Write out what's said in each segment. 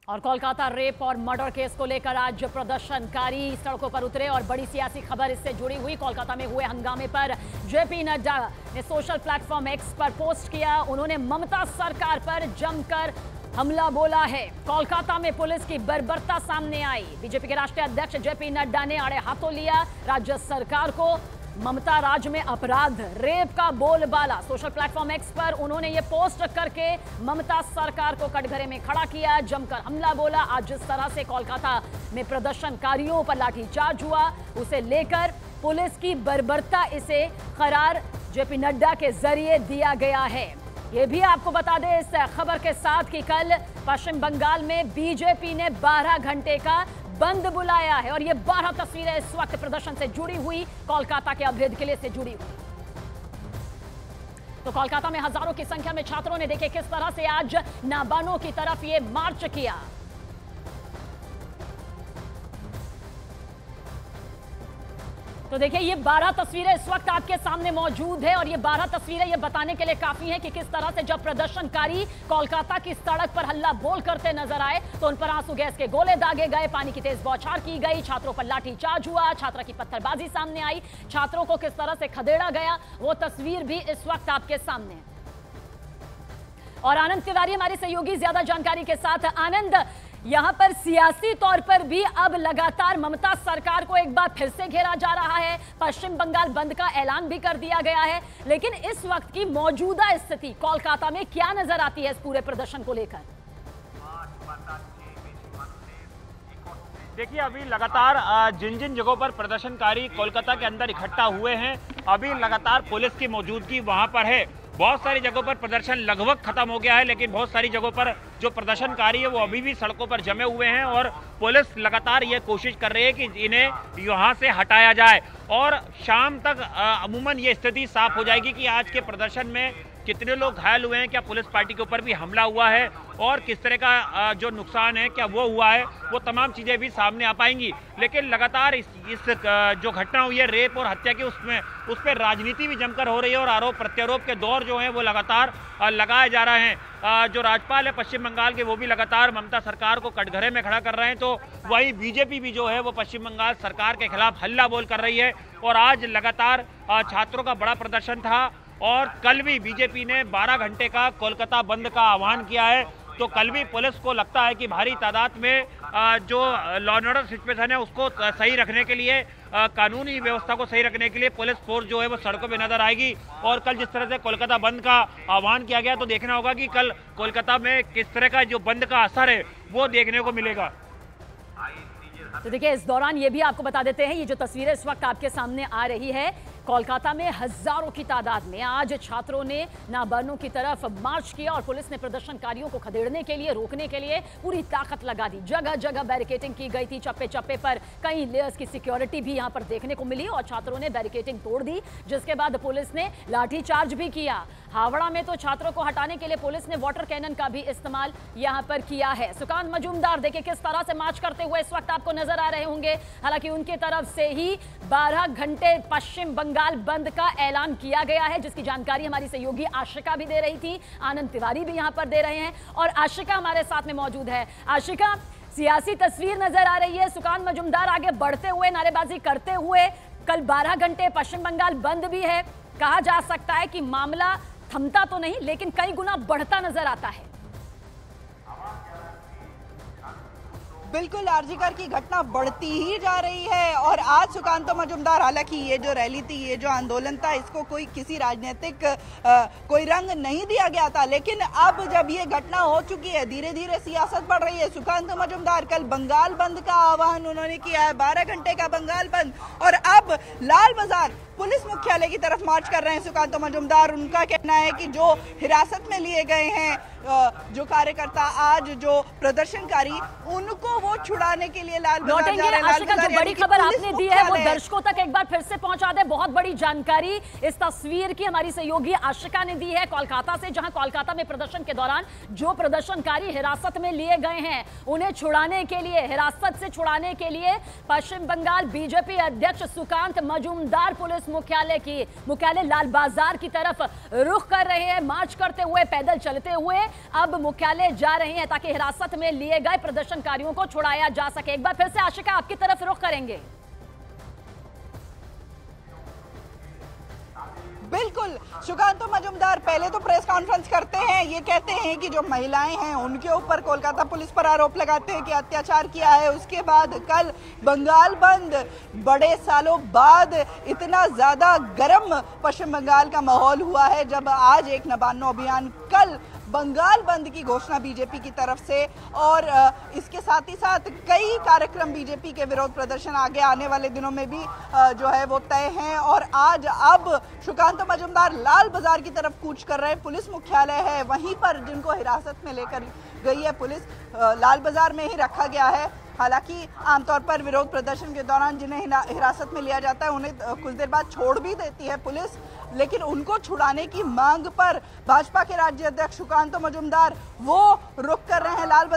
और कोलकाता रेप और murder case को लेकर आज प्रदर्शनकारी सड़कों पर उतरे और बड़ी सियासी खबर इससे जुड़ी हुई। कोलकाता में हुए हंगामे पर जेपी नड्डा ने सोशल प्लेटफॉर्म एक्स पर पोस्ट किया। उन्होंने ममता सरकार पर जमकर हमला बोला है। कोलकाता में पुलिस की बर्बरता सामने आई। बीजेपी के राष्ट्रीय अध्यक्ष जेपी नड्डा ने आड़े हाथों लिया राज्य सरकार को। ममता राज में अपराध रेप का बोलबाला। सोशल प्लेटफॉर्म एक्स पर उन्होंने ये पोस्ट करके ममता सरकार को कटघरे में खड़ा किया, जमकर हमला बोला। आज जिस तरह से कोलकाता में प्रदर्शनकारियों पर लाठीचार्ज हुआ, उसे लेकर पुलिस की बर्बरता इसे करार जेपी नड्डा के जरिए दिया गया है। ये भी आपको बता दें इस खबर के साथ कि कल पश्चिम बंगाल में बीजेपी ने 12 घंटे का बंद बुलाया है और ये 12 तस्वीरें इस वक्त प्रदर्शन से जुड़ी हुई, कोलकाता के अवैध किले से जुड़ी हुई। तो कोलकाता में हजारों की संख्या में छात्रों ने देखे किस तरह से आज नाबानों की तरफ ये मार्च किया। तो देखिए ये 12 तस्वीरें इस वक्त आपके सामने मौजूद है और ये 12 तस्वीरें ये बताने के लिए काफी हैं कि किस तरह से जब प्रदर्शनकारी कोलकाता की सड़क पर हल्ला बोल करते नजर आए तो उन पर आंसू गैस के गोले दागे गए, पानी की तेज बौछार की गई, छात्रों पर लाठीचार्ज हुआ, छात्रा की पत्थरबाजी सामने आई, छात्रों को किस तरह से खदेड़ा गया वो तस्वीर भी इस वक्त आपके सामने है। और आनंद तिवारी हमारे सहयोगी ज्यादा जानकारी के साथ। आनंद, यहां पर सियासी तौर पर भी अब लगातार ममता सरकार को एक बार फिर से घेरा जा रहा है। पश्चिम बंगाल बंद का ऐलान भी कर दिया गया है, लेकिन इस वक्त की मौजूदा स्थिति कोलकाता में क्या नजर आती है इस पूरे प्रदर्शन को लेकर? देखिए अभी लगातार जिन जिन जगहों पर प्रदर्शनकारी कोलकाता के अंदर इकट्ठा हुए हैं, अभी लगातार पुलिस की मौजूदगी वहां पर है। बहुत सारी जगहों पर प्रदर्शन लगभग खत्म हो गया है, लेकिन बहुत सारी जगहों पर जो प्रदर्शनकारी है वो अभी भी सड़कों पर जमे हुए हैं और पुलिस लगातार ये कोशिश कर रही है कि इन्हें यहाँ से हटाया जाए और शाम तक अमूमन ये स्थिति साफ हो जाएगी कि आज के प्रदर्शन में कितने लोग घायल हुए हैं, क्या पुलिस पार्टी के ऊपर भी हमला हुआ है और किस तरह का जो नुकसान है क्या वो हुआ है, वो तमाम चीज़ें भी सामने आ पाएंगी। लेकिन लगातार इस जो घटना हुई है रेप और हत्या की, उस पर राजनीति भी जमकर हो रही है और आरोप प्रत्यारोप के दौर जो हैं वो लगातार लगाए जा रहे हैं। जो राज्यपाल है पश्चिम बंगाल के वो भी लगातार ममता सरकार को कटघरे में खड़ा कर रहे हैं, तो वही बीजेपी भी जो है वो पश्चिम बंगाल सरकार के खिलाफ हल्ला बोल कर रही है। और आज लगातार छात्रों का बड़ा प्रदर्शन था और कल भी बीजेपी ने 12 घंटे का कोलकाता बंद का आह्वान किया है। तो कल भी पुलिस को लगता है कि भारी तादाद में जो लॉ एंड ऑर्डर सिचुएशन है उसको सही रखने के लिए, कानूनी व्यवस्था को सही रखने के लिए पुलिस फोर्स जो है वो सड़कों पे नजर आएगी। और कल जिस तरह से कोलकाता बंद का आह्वान किया गया तो देखना होगा कि कल कोलकाता में किस तरह का जो बंद का असर है वो देखने को मिलेगा। तो देखिए इस दौरान ये भी आपको बता देते हैं, ये जो तस्वीरें इस वक्त आपके सामने आ रही है, कोलकाता में हजारों की तादाद में आज छात्रों ने नाबानों की तरफ मार्च किया और पुलिस ने प्रदर्शनकारियों को खदेड़ने के लिए, रोकने के लिए पूरी ताकत लगा दी। जगह जगह बैरिकेडिंग की गई थी, चप्पे चप्पे पर कई लेयर्स की सिक्योरिटी भी यहां पर देखने को मिली और छात्रों ने बैरिकेडिंग तोड़ दी, जिसके बाद पुलिस ने लाठीचार्ज भी किया। हावड़ा में तो छात्रों को हटाने के लिए पुलिस ने वाटर कैनन का भी इस्तेमाल यहां पर किया है। सुकांत मजूमदार देखिए किस तरह से मार्च करते हुए इस वक्त आपको नजर आ रहे होंगे। हालांकि उनकी तरफ से ही 12 घंटे पश्चिम बंगाल बंद का ऐलान किया गया है, जिसकी जानकारी हमारी सहयोगी आशिका भी दे रही थी, आनंद तिवारी भी यहां पर दे रहे हैं और आशिका हमारे साथ में मौजूद है। आशिका, सियासी तस्वीर नजर आ रही है, सुकांत मजूमदार आगे बढ़ते हुए, नारेबाजी करते हुए, कल 12 घंटे पश्चिम बंगाल बंद भी है। कहा जा सकता है कि मामला थमता तो नहीं लेकिन कई गुना बढ़ता नजर आता है। बिल्कुल आरजीकर की घटना बढ़ती ही जा रही है और आज सुकांत मजूमदार, हालांकि ये जो रैली थी, ये जो आंदोलन था, इसको कोई किसी राजनीतिक कोई रंग नहीं दिया गया था, लेकिन अब जब ये घटना हो चुकी है धीरे धीरे सियासत बढ़ रही है। सुकांत मजूमदार कल बंगाल बंद का आह्वान उन्होंने किया है, 12 घंटे का बंगाल बंद, और अब लाल बाजार पुलिस मुख्यालय की तरफ मार्च कर रहे हैं सुकांत मजूमदार। उनका कहना है कि जो हिरासत में लिए गए हैं जो कार्यकर्ता, आज जो प्रदर्शनकारी, उनको वो छुड़ाने के लिए लाल बाजार जा रहे हैं। जो बड़ी खबर आपने दी है वो दर्शकों तक एक बार फिर से पहुंचा दे। बहुत बड़ी जानकारी इस तस्वीर की हमारी सहयोगी आशिका ने दी है कोलकाता से, जहां कोलकाता में प्रदर्शन के दौरान जो प्रदर्शनकारी हिरासत में लिए गए हैं उन्हें छुड़ाने के लिए, हिरासत से छुड़ाने के लिए पश्चिम बंगाल बीजेपी अध्यक्ष सुकांत मजूमदार पुलिस मुख्यालय लाल बाजार की तरफ रुख कर रहे हैं, मार्च करते हुए, पैदल चलते हुए अब मुख्यालय जा रहे हैं ताकि हिरासत में लिए गए प्रदर्शनकारियों को छुड़ाया जा सके। एक बार फिर से आशिका आपकी तरफ रुख करेंगे। बिल्कुल, सुकांतो मजूमदार पहले तो प्रेस कॉन्फ्रेंस करते हैं, ये कहते हैं कि जो महिलाएं हैं उनके ऊपर कोलकाता पुलिस पर आरोप लगाते हैं कि अत्याचार किया है। उसके बाद कल बंगाल बंद, बड़े सालों बाद इतना ज़्यादा गर्म पश्चिम बंगाल का माहौल हुआ है, जब आज एक नबानो अभियान, कल बंगाल बंद की घोषणा बीजेपी की तरफ से, और इसके साथ ही साथ कई कार्यक्रम बीजेपी के विरोध प्रदर्शन आगे आने वाले दिनों में भी जो है वो तय हैं। और आज अब सुकांतो मजूमदार लाल बाजार की तरफ कूच कर रहे हैं। पुलिस मुख्यालय है वहीं पर, जिनको हिरासत में लेकर गई है पुलिस, लाल बाजार में ही रखा गया है। हालांकि आमतौर पर विरोध प्रदर्शन के दौरान जिन्हें हिरासत में लिया जाता है उन्हें कुछ देर बाद छोड़ भी देती है पुलिस, लेकिन उनको छुड़ाने की मांग पर भाजपा के राज्य अध्यक्ष सुकांतो मजूमदार वो रुख कर रहे हैं लाल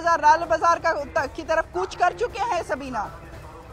बाजार की तरफ कूच कर चुके हैं। सबीना,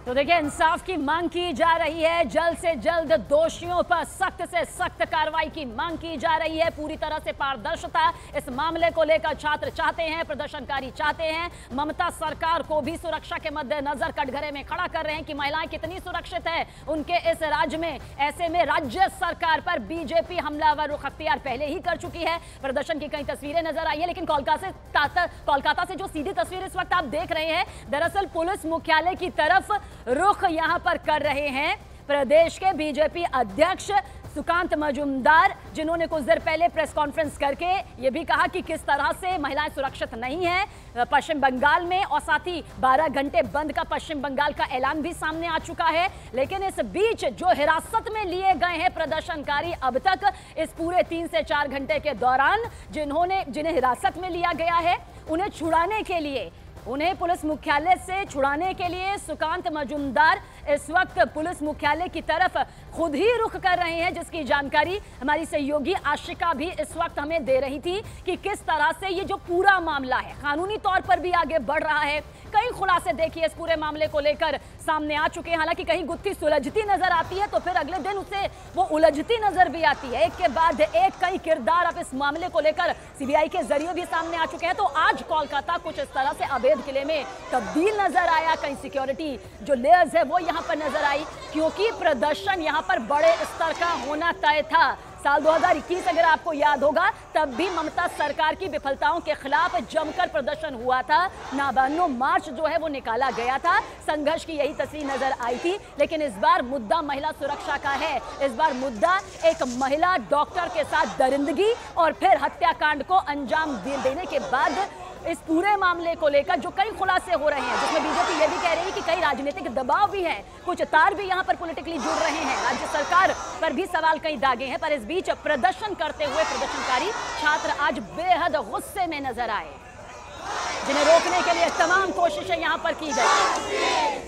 तो देखिए, इंसाफ की मांग की जा रही है, जल्द से जल्द दोषियों पर सख्त से सख्त कार्रवाई की मांग की जा रही है। पूरी तरह से पारदर्शिता इस मामले को लेकर छात्र चाहते हैं, प्रदर्शनकारी चाहते हैं। ममता सरकार को भी सुरक्षा के मद्देनजर कटघरे में खड़ा कर रहे हैं कि महिलाएं कितनी सुरक्षित है उनके इस राज्य में। ऐसे में राज्य सरकार पर बीजेपी हमलावर रुख अख्तियार पहले ही कर चुकी है। प्रदर्शन की कई तस्वीरें नजर आई है, लेकिन कोलकाता से जो सीधी तस्वीर इस वक्त आप देख रहे हैं, दरअसल पुलिस मुख्यालय की तरफ रुख यहां पर कर रहे हैं प्रदेश के बीजेपी अध्यक्ष सुकांत मजूमदार, जिन्होंने कुछ देर पहले प्रेस कॉन्फ्रेंस करके ये भी कहा कि किस तरह से महिलाएं सुरक्षित नहीं हैं पश्चिम बंगाल में, और साथ ही 12 घंटे बंद का पश्चिम बंगाल का ऐलान भी सामने आ चुका है। लेकिन इस बीच जो हिरासत में लिए गए हैं प्रदर्शनकारी, अब तक इस पूरे 3 से 4 घंटे के दौरान जिन्हें हिरासत में लिया गया है, उन्हें छुड़ाने के लिए, उन्हें पुलिस मुख्यालय से छुड़ाने के लिए सुकांत मजूमदार इस वक्त पुलिस मुख्यालय की तरफ खुद ही रुख कर रहे हैं, जिसकी जानकारी हमारी सहयोगी आशिका भी इस वक्त हमें दे रही थी कि किस तरह से ये जो पूरा मामला है कानूनी तौर पर भी आगे बढ़ रहा है। कई खुलासे देखिए इस पूरे मामले को लेकर सामने आ चुके हैं। हालांकि कहीं गुत्थी सुलझती नजर आती है तो फिर अगले दिन उसे वो उलझती नजर भी आती है। एक के बाद एक कई किरदार अब इस मामले को लेकर सीबीआई के जरिए भी सामने आ चुके हैं। तो आज कोलकाता कुछ इस तरह से अवैध किले में तब्दील नजर आया, कई सिक्योरिटी जो लेयर्स है वो यहाँ पर नजर आई, क्योंकि प्रदर्शन यहाँ पर बड़े स्तर का होना तय था। साल 2021 अगर आपको याद होगा, तब भी ममता सरकार की विफलताओं के खिलाफ जमकर प्रदर्शन हुआ था। नाबानो मार्च जो है वो निकाला गया था, संघर्ष की यही तस्वीर नजर आई थी। लेकिन इस बार मुद्दा महिला सुरक्षा का है। इस बार मुद्दा एक महिला डॉक्टर के साथ दरिंदगी और फिर हत्याकांड को अंजाम देने के बाद इस पूरे मामले को लेकर जो कई खुलासे हो रहे हैं, जिसमें बीजेपी ये भी कह रही है कि कई राजनीतिक दबाव भी हैं, कुछ तार भी यहां पर पॉलिटिकली जुड़ रहे हैं। राज्य सरकार पर भी सवाल कई दागे हैं। पर इस बीच प्रदर्शन करते हुए प्रदर्शनकारी छात्र आज बेहद गुस्से में नजर आए, जिन्हें रोकने के लिए तमाम कोशिशें यहां पर की गई।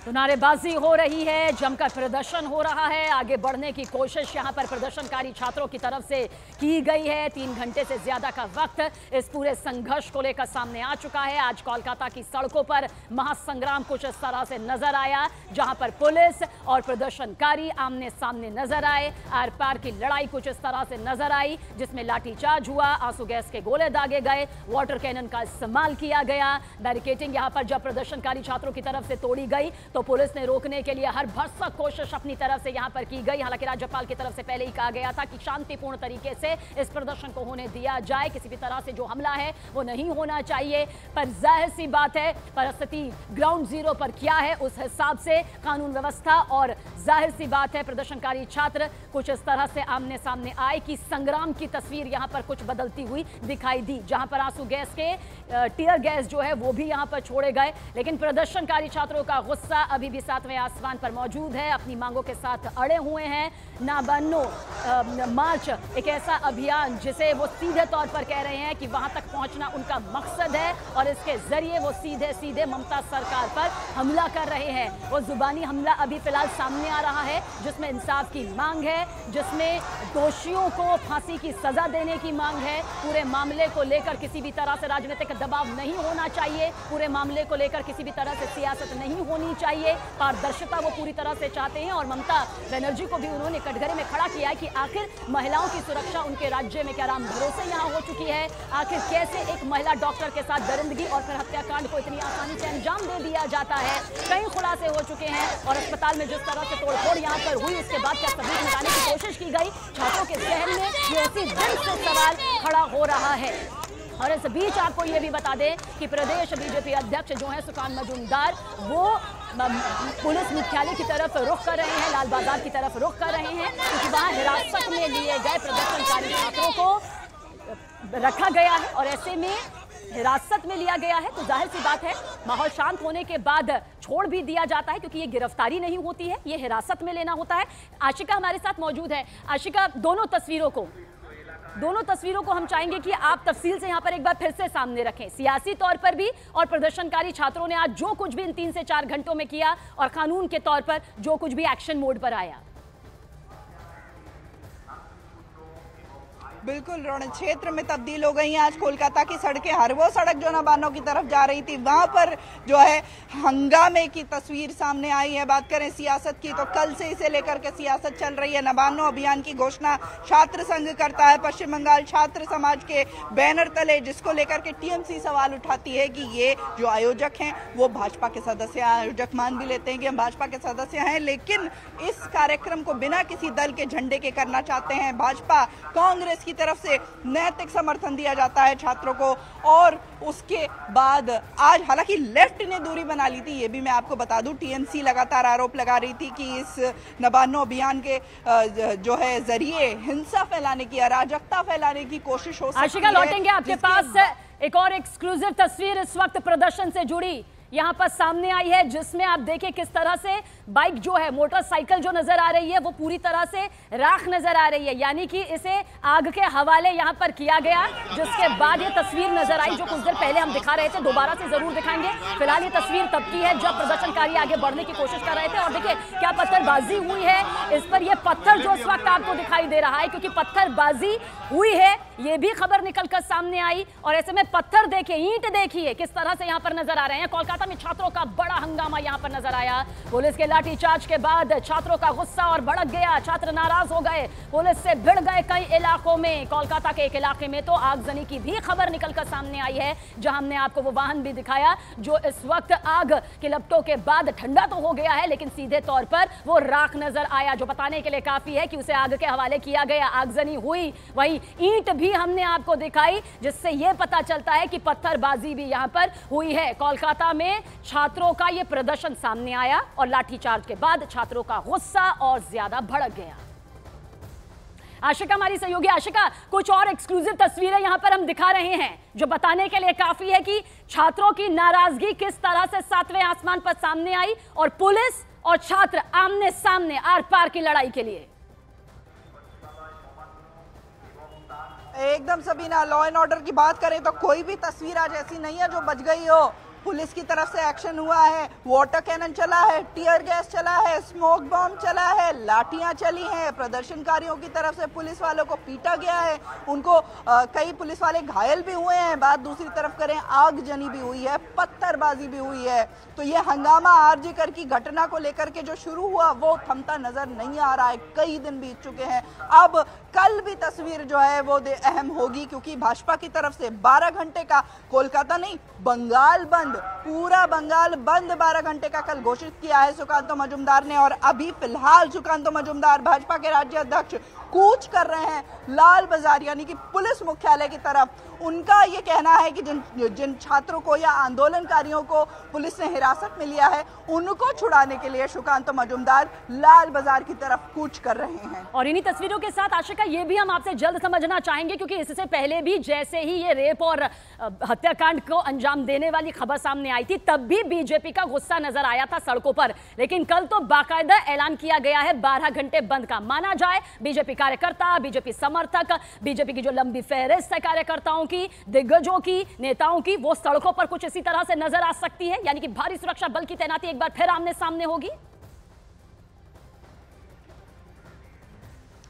तो नारेबाजी हो रही है, जमकर प्रदर्शन हो रहा है, आगे बढ़ने की कोशिश यहां पर प्रदर्शनकारी छात्रों की तरफ से की गई है। 3 घंटे से ज्यादा का वक्त इस पूरे संघर्ष को लेकर सामने आ चुका है। आज कोलकाता की सड़कों पर महासंग्राम कुछ इस तरह से नजर आया, जहां पर पुलिस और प्रदर्शनकारी आमने सामने नजर आए। आर पार की लड़ाई कुछ इस तरह से नजर आई, जिसमें लाठीचार्ज हुआ, आंसू गैस के गोले दागे गए, वाटर कैनन का इस्तेमाल किया गया। बैरिकेडिंग यहां पर जब प्रदर्शनकारी छात्रों की तरफ से तोड़ी गई तो पुलिस ने रोकने के लिए हर भरसक कोशिश अपनी तरफ से यहां पर की गई। हालांकि राज्यपाल की तरफ से पहले ही कहा गया था कि शांतिपूर्ण तरीके से इस प्रदर्शन को होने दिया जाए, किसी भी तरह से जो हमला है वो नहीं होना चाहिए। पर जाहिर सी बात है, परिस्थिति ग्राउंड जीरो पर क्या है उस हिसाब से कानून व्यवस्था, और जाहिर सी बात है प्रदर्शनकारी छात्र कुछ इस तरह से आमने सामने आए कि संग्राम की तस्वीर यहां पर कुछ बदलती हुई दिखाई दी, जहां पर आंसू गैस के टीयर गैस जो है वो भी यहां पर छोड़े गए। लेकिन प्रदर्शनकारी छात्रों का गुस्सा अभी भी 7वें आसमान पर मौजूद है, अपनी मांगों के साथ अड़े हुए हैं। ना बनो मार्च एक ऐसा अभियान जिसे वो सीधे तौर पर कह रहे हैं कि वहां तक पहुंचना उनका मकसद है, और इसके जरिए वो सीधे सीधे ममता सरकार पर हमला कर रहे हैं। वो जुबानी हमला अभी फिलहाल सामने आ रहा है, जिसमें इंसाफ की मांग है, जिसमें दोषियों को फांसी की सजा देने की मांग है। पूरे मामले को लेकर किसी भी तरह से राजनीतिक दबाव नहीं होना चाहिए, पूरे मामले को लेकर किसी भी तरह से सियासत नहीं होनी चाहिए, पारदर्शिता वो पूरी तरह से चाहते हैं। और ममता बनर्जी को भी उन्होंने कटघरे में खड़ा किया है कि आखिर महिलाओं की सुरक्षा उनके राज्य में क्या राम भरोसे यहाँ हो चुकी है, आखिर कैसे एक महिला डॉक्टर के साथ दरिंदगी और फिर हत्याकांड को इतनी आसानी से अंजाम दे दिया जाता है। कई खुलासे हो चुके हैं और अस्पताल में जिस तरह से तोड़फोड़ यहाँ पर हुई, उसके बाद क्या सबूत निकालने की कोशिश की गई, छात्रों के जहन में ये उसी दिन से सवाल खड़ा हो रहा है। और इस बीच आपको ये भी बता दें कि प्रदेश बीजेपी अध्यक्ष जो है सुकांत मजूमदार, वो पुलिस मुख्यालय की तरफ रुख कर रहे हैं, लाल बाजार की तरफ रुख कर रहे हैं, क्योंकि वहां हिरासत में लिए गए प्रदर्शनकारी छात्रों को रखा गया है। और ऐसे में हिरासत में लिया गया है तो जाहिर सी बात है माहौल शांत होने के बाद छोड़ भी दिया जाता है, क्योंकि ये गिरफ्तारी नहीं होती है, ये हिरासत में लेना होता है। आशिका हमारे साथ मौजूद है। आशिका, दोनों तस्वीरों को हम चाहेंगे कि आप तफसील से यहाँ पर एक बार फिर से सामने रखें, सियासी तौर पर भी और प्रदर्शनकारी छात्रों ने आज जो कुछ भी इन 3 से 4 घंटों में किया और कानून के तौर पर जो कुछ भी एक्शन मोड पर आया। बिल्कुल रण क्षेत्र में तब्दील हो गई हैं। आज कोलकाता की सड़कें, हर वो सड़क जो नबानो की तरफ जा रही थी वहां पर जो है हंगामे की तस्वीर सामने आई है। बात करें सियासत की तो कल से इसे लेकर के सियासत चल रही है। नबानो अभियान की घोषणा छात्र संघ करता है, पश्चिम बंगाल छात्र समाज के बैनर तले, जिसको लेकर के टीएमसी सवाल उठाती है कि ये जो आयोजक हैं वो भाजपा के सदस्य, आयोजक मान भी लेते हैं कि हम भाजपा के सदस्य हैं, लेकिन इस कार्यक्रम को बिना किसी दल के झंडे के करना चाहते हैं। भाजपा कांग्रेस की तरफ से नैतिक समर्थन दिया जाता है छात्रों को। और उसके बाद आज हालांकि लेफ्ट ने दूरी बना ली थी, ये भी मैं आपको बता दूं। टीएमसी लगातार आरोप लगा रही थी कि इस नबानो अभियान के जो है जरिए हिंसा फैलाने की, अराजकता फैलाने की कोशिश हो सकती है। आशिका, लौटेंगे आपके पास। एक और एक्सक्लूसिव तस्वीर इस वक्त प्रदर्शन से जुड़ी यहाँ पर सामने आई है, जिसमें आप देखिए किस तरह से बाइक जो है, मोटरसाइकिल जो नजर आ रही है वो पूरी तरह से राख नजर आ रही है, यानी कि इसे आग के हवाले यहाँ पर किया गया। जिसके बाद ये तस्वीर नजर आई जो कुछ देर पहले हम दिखा रहे थे, दोबारा से जरूर दिखाएंगे। फिलहाल ये तस्वीर तब की है जब प्रदर्शनकारी आगे बढ़ने की कोशिश कर रहे थे। और देखिए क्या पत्थरबाजी हुई है इस पर, यह पत्थर जो इस वक्त आपको दिखाई दे रहा है, क्योंकि पत्थरबाजी हुई है ये भी खबर निकलकर सामने आई। और ऐसे में पत्थर देखिए, ईंट देखिए किस तरह से यहाँ पर नजर आ रहे हैं। कोलकाता में छात्रों का बड़ा हंगामा यहाँ पर नजर आया। पुलिस के लाठीचार्ज के बाद छात्रों का गुस्सा और भड़क गया, छात्र नाराज हो गए, पुलिस से भिड़ गए कई इलाकों में। कोलकाता के एक इलाके में तो आगजनी की भी खबर निकलकर सामने आई है, जहां हमने आपको वो वाहन भी दिखाया जो इस वक्त आग के लपटों के बाद ठंडा तो हो गया है, लेकिन सीधे तौर पर वो राख नजर आया, जो बताने के लिए काफी है कि उसे आग के हवाले किया गया। आगजनी हुई, वहीं ईंट भी हमने आपको दिखाई, जिससे यह पता चलता है कि पत्थरबाजी भी यहां पर हुई है। कोलकाता में छात्रों का यह प्रदर्शन सामने आया और लाठीचार्ज के बाद छात्रों का गुस्सा और ज्यादा भड़क गया। आशिका हमारी सहयोगी, आशिका कुछ और एक्सक्लूसिव तस्वीरें यहां पर हम दिखा रहे हैं जो बताने के लिए काफी है कि छात्रों की नाराजगी किस तरह से 7वें आसमान पर सामने आई और पुलिस और छात्र आमने सामने आर पार की लड़ाई के लिए। एकदम सबीना, लॉ एंड ऑर्डर की बात करें तो कोई भी तस्वीर आज ऐसी नहीं है जो बच गई हो। पुलिस की तरफ से एक्शन हुआ है, वाटर कैनन चला है, टीयर गैस चला है, स्मोक बॉम्ब चला है, लाठियां चली हैं, प्रदर्शनकारियों की तरफ से पुलिस वालों को पीटा गया है, उनको कई पुलिस वाले घायल भी हुए हैं। बात दूसरी तरफ करें, आगजनी भी हुई है, पत्थरबाजी भी हुई है। तो ये हंगामा आरजी कर की घटना को लेकर के जो शुरू हुआ वो थमता नजर नहीं आ रहा है। कई दिन बीत चुके हैं, अब कल भी तस्वीर जो है वो अहम होगी, क्योंकि भाजपा की तरफ से 12 घंटे का, कोलकाता नहीं बंगाल बंद, पूरा बंगाल बंद 12 घंटे का कल घोषित किया है सुकांतो मजूमदार ने। और अभी फिलहाल सुकांतो मजूमदार भाजपा के राज्य अध्यक्ष कूच कर रहे हैं लाल बाजार यानी कि पुलिस मुख्यालय की तरफ। उनका ये कहना है कि जिन छात्रों को या आंदोलनकारियों को पुलिस ने हिरासत में लिया है उनको छुड़ाने के लिए सुकांतो मजूमदार लाल बाजार की तरफ कूच कर रहे हैं। और इन्हीं तस्वीरों के साथ आशिका ये भी हम आपसे जल्द समझना चाहेंगे, क्योंकि इससे पहले भी जैसे ही ये रेप और हत्याकांड को अंजाम देने वाली खबर सामने आई थी, तब भी बीजेपी का गुस्सा नजर आया था सड़कों पर। लेकिन कल तो बाकायदा ऐलान किया गया है 12 घंटे बंद का। माना जाए बीजेपी कार्यकर्ता, बीजेपी समर्थक, बीजेपी की जो लंबी फहरिस्त है कार्यकर्ताओं की, दिग्गजों की, नेताओं की, वो सड़कों पर कुछ इसी तरह से नजर आ सकती है, यानी कि भारी सुरक्षा बल की तैनाती एक बार फिर आमने सामने होगी।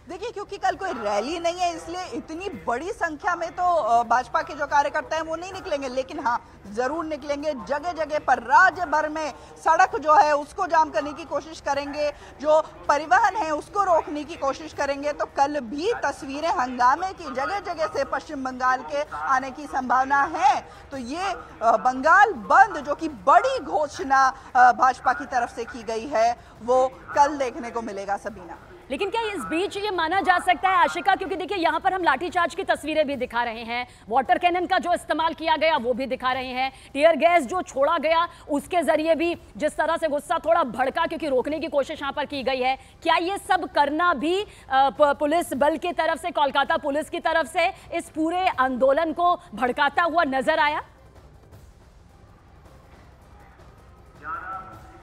देखिए, क्योंकि कल कोई रैली नहीं है इसलिए इतनी बड़ी संख्या में तो भाजपा के जो कार्यकर्ता हैं वो नहीं निकलेंगे, लेकिन हाँ जरूर निकलेंगे। जगह जगह पर राज्य भर में सड़क जो है उसको जाम करने की कोशिश करेंगे, जो परिवहन है उसको रोकने की कोशिश करेंगे। तो कल भी तस्वीरें हंगामे की जगह जगह से पश्चिम बंगाल के आने की संभावना है। तो ये बंगाल बंद जो कि बड़ी घोषणा भाजपा की तरफ से की गई है वो कल देखने को मिलेगा सबीना। लेकिन क्या इस बीच ये माना जा सकता है आशिका, क्योंकि देखिए यहाँ पर हम लाठीचार्ज की तस्वीरें भी दिखा रहे हैं, वाटर कैनन का जो इस्तेमाल किया गया वो भी दिखा रहे हैं, टीयर गैस जो छोड़ा गया उसके जरिए भी जिस तरह से गुस्सा थोड़ा भड़का क्योंकि रोकने की कोशिश यहाँ पर की गई है, क्या ये सब करना भी पुलिस बल की तरफ से, कोलकाता पुलिस की तरफ से इस पूरे आंदोलन को भड़काता हुआ नजर आया?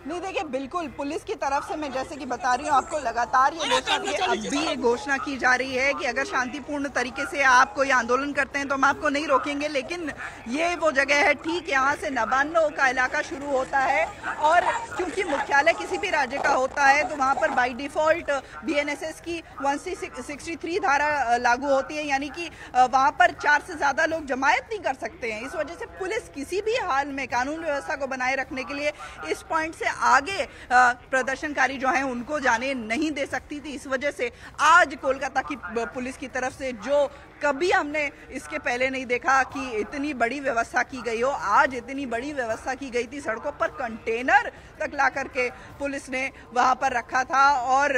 नहीं, देखिए बिल्कुल पुलिस की तरफ से मैं जैसे कि बता रही हूँ आपको, लगातार ये घोषणा अब भी ये घोषणा की जा रही है कि अगर शांतिपूर्ण तरीके से आप कोई आंदोलन करते हैं तो हम आपको नहीं रोकेंगे। लेकिन ये वो जगह है, ठीक यहाँ से नबान्नो का इलाका शुरू होता है और क्योंकि मुख्यालय किसी भी राज्य का होता है तो वहाँ पर बाई डिफॉल्ट BNSS की 163 धारा लागू होती है, यानी कि वहाँ पर 4 से ज्यादा लोग जमायत नहीं कर सकते हैं। इस वजह से पुलिस किसी भी हाल में कानून व्यवस्था को बनाए रखने के लिए इस पॉइंट से आगे प्रदर्शनकारी जो हैं उनको जाने नहीं दे सकती थी। इस वजह से आज कोलकाता की पुलिस की तरफ से जो कभी हमने इसके पहले नहीं देखा कि इतनी बड़ी व्यवस्था की गई हो, आज इतनी बड़ी व्यवस्था की गई थी। सड़कों पर कंटेनर तक ला करके पुलिस ने वहां पर रखा था और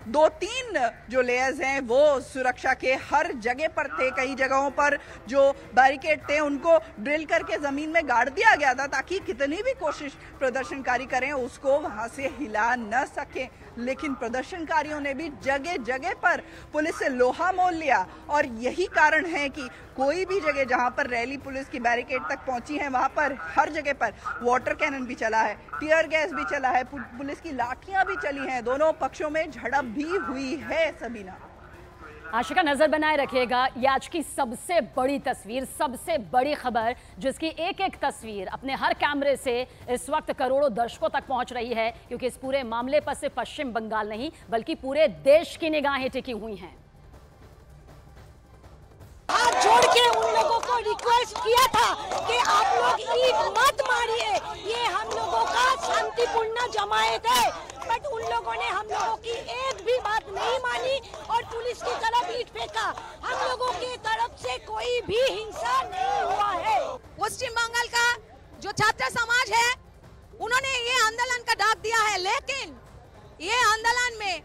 2-3 जो लेयर्स हैं वो सुरक्षा के हर जगह पर थे। कई जगहों पर जो बैरिकेड थे उनको ड्रिल करके जमीन में गाड़ दिया गया था ताकि कितनी भी कोशिश प्रदर्शनकारी करें उसको वहां से हिला न सके। लेकिन प्रदर्शनकारियों ने भी जगह जगह पर पुलिस से लोहा मोल लिया और यही कारण है कि कोई भी जगह जहां पर रैली पुलिस की बैरिकेड तक पहुंची है वहां पर हर जगह पर वाटर कैनन भी चला है, टीयर गैस भी चला है, पुलिस की लाठियां भी चली हैं, दोनों पक्षों में झड़प भी हुई है। सबीना, आशिका नजर बनाए रखिएगा, ये आज की सबसे बड़ी तस्वीर, सबसे बड़ी खबर जिसकी एक एक तस्वीर अपने हर कैमरे से इस वक्त करोड़ों दर्शकों तक पहुंच रही है, क्योंकि इस पूरे मामले पर सिर्फ पश्चिम बंगाल नहीं बल्कि पूरे देश की निगाहें टिकी हुई हैं। हाथ जोड़ के उन लोगों को रिक्वेस्ट किया था कि आप लोग ईंट मत मारिए, ये हम लोगों का शांतिपूर्ण जमायत है, बट उन लोगों ने हम लोगों की एक भी बात नहीं मानी और पुलिस की तरफ ईंट फेंका। हम लोगों की तरफ से कोई भी हिंसा नहीं हुआ है। पश्चिम बंगाल का जो छात्र समाज है उन्होंने ये आंदोलन का डाक दिया है, लेकिन ये आंदोलन में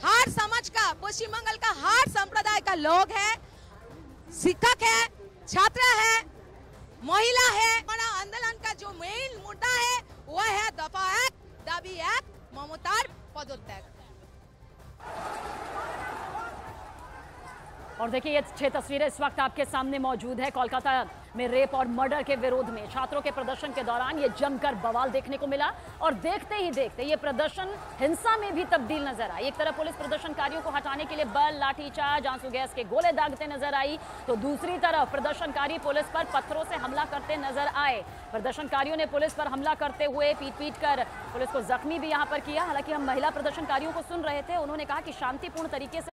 हर समाज का, पश्चिम बंगाल का हर संप्रदाय का लोग है, शिक्षक है, छात्र है, महिला है। हमारा आंदोलन का जो मेन मुद्दा है वो है दफा 1, दाबी 1, ममतार पदत्याग। और देखिए ये 6 तस्वीरें इस वक्त आपके सामने मौजूद है। कोलकाता में रेप और मर्डर के विरोध में छात्रों के प्रदर्शन के दौरान ये जमकर बवाल देखने को मिला और देखते ही देखते ये प्रदर्शन हिंसा में भी तब्दील नजर आई। एक तरफ पुलिस प्रदर्शनकारियों को हटाने के लिए बल, लाठीचार्ज, आंसू गैस के गोले दागते नजर आई, तो दूसरी तरफ प्रदर्शनकारी पुलिस पर पत्थरों से हमला करते नजर आए। प्रदर्शनकारियों ने पुलिस पर हमला करते हुए पीट कर पुलिस को जख्मी भी यहाँ पर किया। हालांकि हम महिला प्रदर्शनकारियों को सुन रहे थे, उन्होंने कहा कि शांतिपूर्ण तरीके से